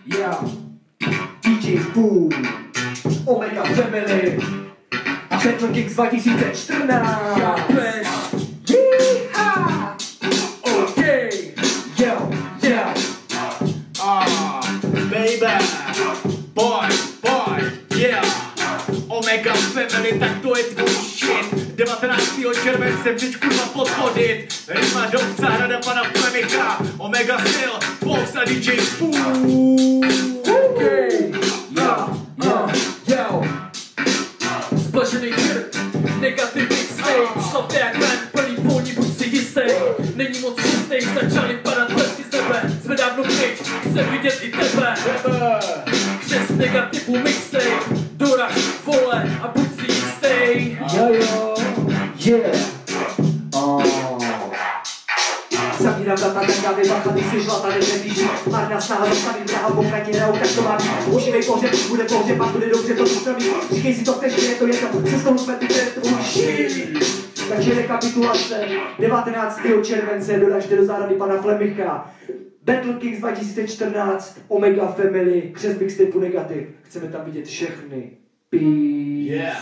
Yeah, DJ Boom, Omega Family a Battle Kings 2014. Yeeha! Okay, yo, yeah. Baby, boy, yeah. Omega Family, tak to je tvůj shit. 19. července chceš kurva podpořit. Rima Dobca, rada pana Flemicha. Omega Styl, Box a DJ Boom. Okay, yo. Splažený krk, negativní stage, šlapé jak ven, plný polní, buď si jistý. Není moc čistý, začaly padat blesky z nebe, jsme dávno pryč, chce vidět i tebe. Křest negativu mixtape, doraž, vole a buď si jistý. Yo, yeah. Zavírám data, tak dávě bacha, ty jsi žlata, nevíš. Marná snaha zastavit drahá, konkrétně hrajou, tak to má být. Užívej pohřeb, bude pohřeb, pak bude dobře, to zůstaví. Říkej si to chceš, je to jedno, se s tou smetu, to je tvůj shit. Takže rekapitulace, 19. července doražte do záhrady pana Flemicha. Battle Kings 2014, Omega Family, křest mixtapeu Negativ. Chceme tam vidět všechny. Peace. Yeah.